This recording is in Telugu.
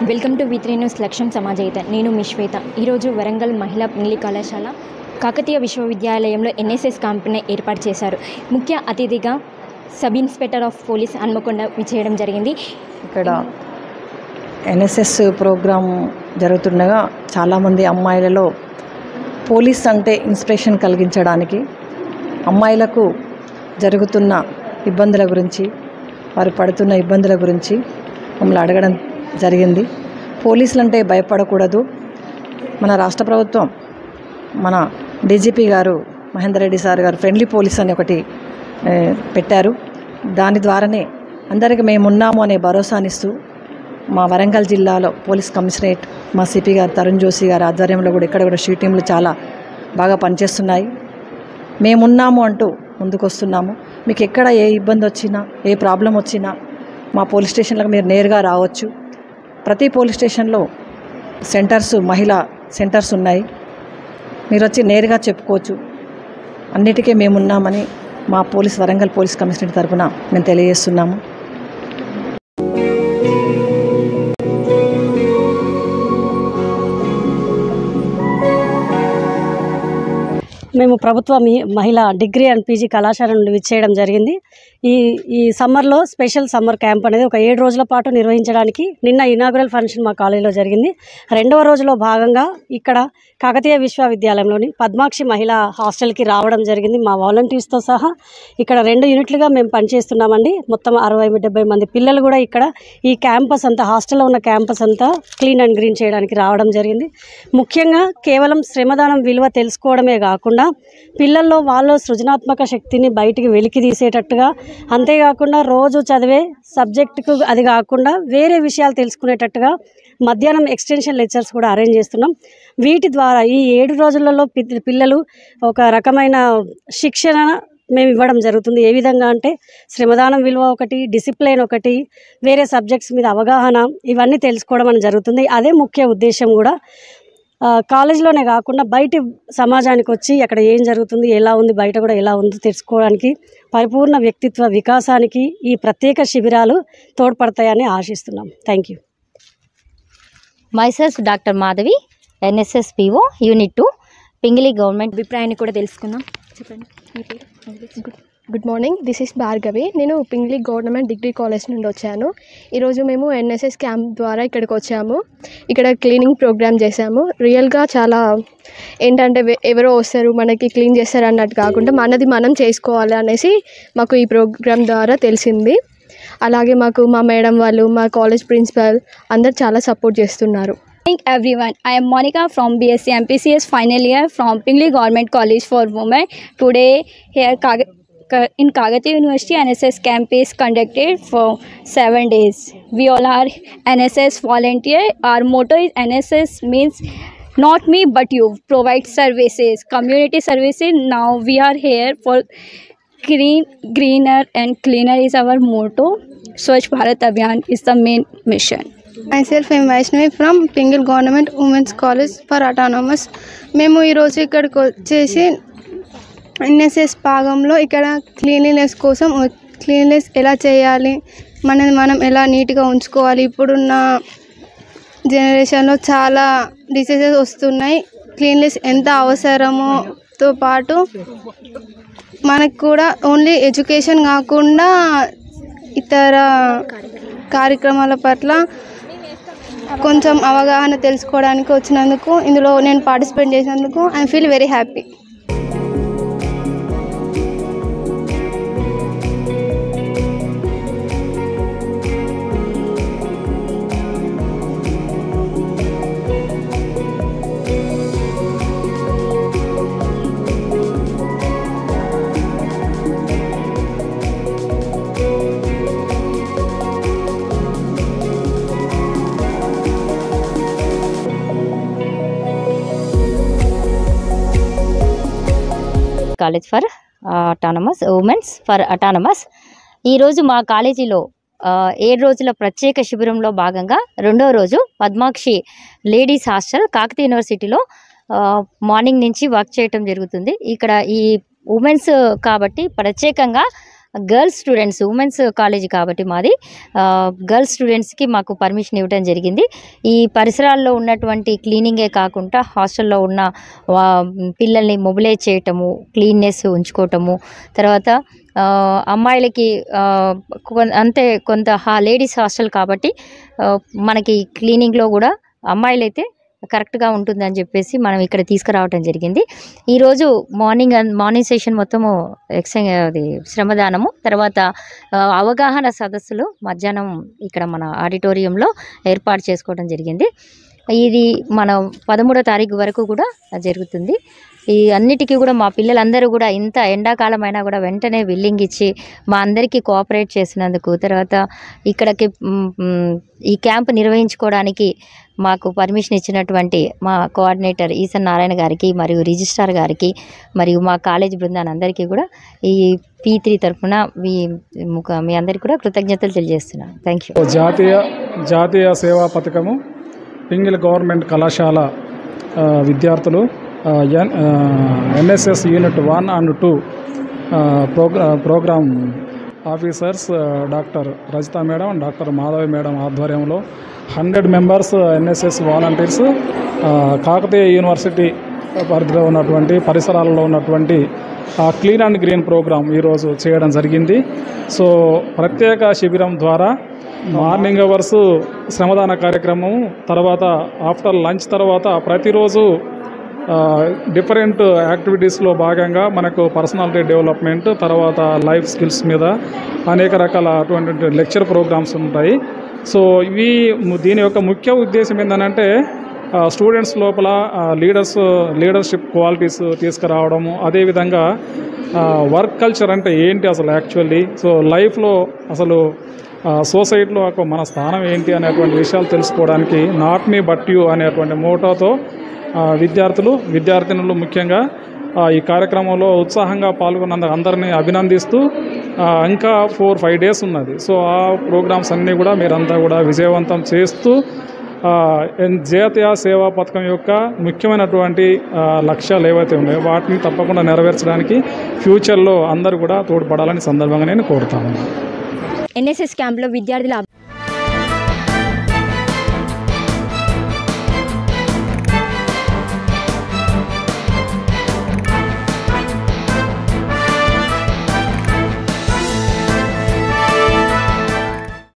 వెల్కమ్ టు వి3 న్యూస్ లక్ష్యం సమాజయిత. నేను మీ శ్వేత. ఈరోజు వరంగల్ మహిళా పింగ్లీ కళాశాల కాకతీయ విశ్వవిద్యాలయంలో ఎన్ఎస్ఎస్ క్యాంప్ని ఏర్పాటు చేశారు. ముఖ్య అతిథిగా sub inspector of police Hanamkonda విచ్చేయడం జరిగింది. ఇక్కడ ఎన్ఎస్ఎస్ ప్రోగ్రాం జరుగుతుండగా చాలామంది అమ్మాయిలలో పోలీస్ అంటే ఇన్స్పిరేషన్ కలిగించడానికి అమ్మాయిలకు జరుగుతున్న ఇబ్బందుల గురించి, వారు పడుతున్న ఇబ్బందుల గురించి మమ్మల్ని అడగడం జరిగింది. పోలీసులు అంటే భయపడకూడదు. మన రాష్ట్ర ప్రభుత్వం, మన డీజీపీ గారు మహేందర్ రెడ్డి సార్ గారు ఫ్రెండ్లీ పోలీస్ అని ఒకటి పెట్టారు. దాని ద్వారానే అందరికీ మేమున్నాము అనే భరోసానిస్తూ మా వరంగల్ జిల్లాలో పోలీస్ కమిషనరేట్ మా సిపి గారు తరుణ్ జోషి గారి ఆధ్వర్యంలో కూడా ఇక్కడ కూడా షీ టీంలు చాలా బాగా పనిచేస్తున్నాయి. మేమున్నాము అంటూ ముందుకు వస్తున్నాము. మీకు ఎక్కడ ఏ ఇబ్బంది వచ్చినా, ఏ ప్రాబ్లం వచ్చినా మా పోలీస్ స్టేషన్లకు మీరు నేరుగా రావచ్చు. ప్రతి పోలీస్ స్టేషన్లో మహిళా సెంటర్స్ ఉన్నాయి. మీరు వచ్చి నేరుగా చెప్పుకోవచ్చు. అన్నిటికీ మేమున్నామని మా వరంగల్ పోలీస్ కమిషనర్ తరఫున మేము తెలియజేస్తున్నాము. మేము ప్రభుత్వ మహిళా డిగ్రీ అండ్ పీజీ కళాశాల నుండి విచ్చేయడం జరిగింది. ఈ సమ్మర్లో స్పెషల్ సమ్మర్ క్యాంప్ అనేది ఒక 7 రోజుల పాటు నిర్వహించడానికి నిన్న ఇనాగ్రల్ ఫంక్షన్ మా కాలేజీలో జరిగింది. 2వ రోజులో భాగంగా ఇక్కడ కాకతీయ విశ్వవిద్యాలయంలోని పద్మాక్షి మహిళా హాస్టల్కి రావడం జరిగింది. మా వాలంటీర్స్తో సహా ఇక్కడ 2 యూనిట్లుగా మేము పనిచేస్తున్నామండి. మొత్తం 60-70 మంది పిల్లలు కూడా ఇక్కడ ఈ క్యాంపస్ అంతా, హాస్టల్లో ఉన్న క్యాంపస్ అంతా క్లీన్ అండ్ గ్రీన్ చేయడానికి రావడం జరిగింది. ముఖ్యంగా కేవలం శ్రమదానం విలువ తెలుసుకోవడమే కాకుండా పిల్లల్లో వాళ్ళ సృజనాత్మక శక్తిని బయటికి వెలికి తీసేటట్టుగా, అంతేకాకుండా రోజు చదివే సబ్జెక్టుకు అది కాకుండా వేరే విషయాలు తెలుసుకునేటట్టుగా మధ్యాహ్నం ఎక్స్టెన్షన్ లెక్చర్స్ కూడా అరేంజ్ చేస్తున్నాం. వీటి ద్వారా ఈ 7 రోజులలో పిల్లలు ఒక రకమైన శిక్షణ మేము ఇవ్వడం జరుగుతుంది. ఏ విధంగా అంటే శ్రమదానం విలువ ఒకటి, డిసిప్లైన్ ఒకటి, వేరే సబ్జెక్ట్స్ మీద అవగాహన, ఇవన్నీ తెలుసుకోవడం అని జరుగుతుంది. అదే ముఖ్య ఉద్దేశం కూడా. కాలేజీలోనే కాకుండా బయట సమాజానికి వచ్చి అక్కడ ఏం జరుగుతుంది, ఎలా ఉంది, బయట కూడా ఎలా ఉందో తెలుసుకోవడానికి, పరిపూర్ణ వ్యక్తిత్వ వికాసానికి ఈ ప్రత్యేక శిబిరాలు తోడ్పడతాయని ఆశిస్తున్నాం. Thank you. Myself doctor Madhavi, NSS PO unit 2, Pingli government. అభిప్రాయాన్ని కూడా తెలుసుకుందాం. చెప్పండి మీ పేరు. Good morning, this is Bhargavi. నేను పింగ్లీ గవర్నమెంట్ డిగ్రీ కాలేజ్ నుండి వచ్చాను. ఈరోజు మేము ఎన్ఎస్ఎస్ క్యాంప్ ద్వారా ఇక్కడికి వచ్చాము. ఇక్కడ క్లీనింగ్ ప్రోగ్రామ్ చేసాము. రియల్గా చాలా ఏంటంటే ఎవరో వస్తారు మనకి క్లీన్ చేస్తారు అన్నట్టు కాకుండా మనది మనం చేసుకోవాలి అనేసి మాకు ఈ ప్రోగ్రామ్ ద్వారా తెలిసింది. అలాగే మాకు మా మేడం వాళ్ళు, మా కాలేజ్ ప్రిన్సిపల్ అందరు చాలా సపోర్ట్ చేస్తున్నారు. Everyone, I am Monica from BSc MPCS final year from Pingley Government College for Women. Today here in Kagatiya University NSS camp is conducted for 7 days. We all are NSS volunteer. Our motto is NSS means not me but you. Provide services, community services. Now we are here for greener and cleaner is our motto. Swachh Bharat Abhiyan is the main mission. Myself, I am Vaishnavi from Pingle Government Women's College for Autonomous. మేము ఈరోజు ఇక్కడికి వచ్చేసి ఎన్ఎస్ఎస్ భాగంలో ఇక్కడ క్లీన్లీనెస్ కోసం, క్లీన్లీనెస్ ఎలా చేయాలి, మనం ఎలా నీట్గా ఉంచుకోవాలి, ఇప్పుడున్న జనరేషన్లో చాలా డిసీజెస్ వస్తున్నాయి, క్లీన్లీనెస్ ఎంత అవసరమోతో పాటు మనకు కూడా ఓన్లీ ఎడ్యుకేషన్ కాకుండా ఇతర కార్యక్రమాల పట్ల కొంచెం అవగాహన తెలుసుకోవడానికి వచ్చినందుకు, ఇందులో నేను పార్టిసిపేట్ చేసినందుకు I feel very happy. College for autonomous, women's for autonomous. ఈరోజు మా కాలేజీలో 7 రోజుల ప్రత్యేక శిబిరంలో భాగంగా 2వ రోజు పద్మాక్షి లేడీస్ హాస్టల్ కాకతీయ యూనివర్సిటీలో మార్నింగ్ నుంచి వర్క్ చేయటం జరుగుతుంది. ఇక్కడ ఈ ఉమెన్స్ కాబట్టి ప్రత్యేకంగా గర్ల్స్ స్టూడెంట్స్ ఉమెన్స్ కాలేజ్ కాబట్టి మాది గర్ల్స్ స్టూడెంట్స్కి మాకు పర్మిషన్ ఇవ్వడం జరిగింది. ఈ పరిసరాల్లో ఉన్నటువంటి క్లీనింగే కాకుండా హాస్టల్లో ఉన్న పిల్లల్ని మొబిలైజ్ చేయటము, క్లీన్నెస్ ఉంచుకోవటము, తర్వాత అమ్మాయిలకి అంతే కొంత లేడీస్ హాస్టల్ కాబట్టి మనకి క్లీనింగ్లో కూడా అమ్మాయిలైతే కరెక్ట్గా ఉంటుందని చెప్పేసి మనం ఇక్కడ తీసుకురావటం జరిగింది. ఈరోజు మార్నింగ్ సెషన్ మొత్తము అది శ్రమదానము, తర్వాత అవగాహన సదస్సులు మధ్యాహ్నం ఇక్కడ మన ఆడిటోరియంలో ఏర్పాటు చేసుకోవడం జరిగింది. ఇది మన 13వ తారీఖు వరకు కూడా జరుగుతుంది. ఈ అన్నిటికీ కూడా మా పిల్లలందరూ కూడా ఇంత ఎండాకాలం అయినా కూడా వెంటనే విల్లింగ్ ఇచ్చి మా అందరికీ కోఆపరేట్ చేసినందుకు, తర్వాత ఇక్కడికి ఈ క్యాంప్ నిర్వహించుకోవడానికి మాకు పర్మిషన్ ఇచ్చినటువంటి మా కోఆర్డినేటర్ ఈసన్ నారాయణ గారికి మరియు రిజిస్ట్రార్ గారికి మరియు మా కాలేజ్ బృందాన్ని అందరికీ కూడా ఈ P3 తరఫున మీ అందరికీ కూడా కృతజ్ఞతలు తెలియజేస్తున్నాను. Thank you. జాతీయ సేవా పథకము పింగిల్ గవర్నమెంట్ కళాశాల విద్యార్థులు NSS unit 1 and 2 programme officers doctor Rajitha madam, doctor Madhavi madam ఆధ్వర్యంలో 100 members NSS volunteers Kakatiya university పరిధిలో ఉన్నటువంటి పరిసరాలలో ఉన్నటువంటి క్లీన్ అండ్ గ్రీన్ ప్రోగ్రామ్ ఈరోజు చేయడం జరిగింది. సో ప్రత్యేక శిబిరం ద్వారా మార్నింగ్ అవర్స్ శ్రమదాన కార్యక్రమం, తర్వాత ఆఫ్టర్ లంచ్ తర్వాత ప్రతిరోజు డిఫరెంట్ యాక్టివిటీస్లో భాగంగా మనకు పర్సనాలిటీ డెవలప్మెంట్, తర్వాత లైఫ్ స్కిల్స్ మీద అనేక రకాల అటువంటి లెక్చర్ ప్రోగ్రామ్స్ ఉంటాయి. సో దీని యొక్క ముఖ్య ఉద్దేశం ఏంటంటే స్టూడెంట్స్ లోపల లీడర్షిప్ క్వాలిటీస్ తీసుకురావడము, అదేవిధంగా వర్క్ కల్చర్ అంటే ఏంటి అసలు యాక్చువల్లీ, సో లైఫ్లో అసలు సొసైటీలో మన స్థానం ఏంటి అనేటువంటి విషయాలు తెలుసుకోవడానికి నాట్ మీ బట్ యూ అనేటువంటి మోటోతో విద్యార్థినులు ముఖ్యంగా ఈ కార్యక్రమంలో ఉత్సాహంగా పాల్గొన్నందుకు అందరినీ అభినందిస్తూ ఇంకా 4-5 డేస్ ఉన్నది. సో ఆ ప్రోగ్రామ్స్ అన్నీ కూడా మీరంతా కూడా విజయవంతం చేస్తూ జాతీయ సేవా పథకం యొక్క ముఖ్యమైనటువంటి లక్ష్యాలు ఏవైతే ఉన్నాయో వాటిని తప్పకుండా నెరవేర్చడానికి ఫ్యూచర్లో అందరూ కూడా తోడ్పడాలని సందర్భంగా నేను కోరుతాను. NSS క్యాంప్లో విద్యార్థుల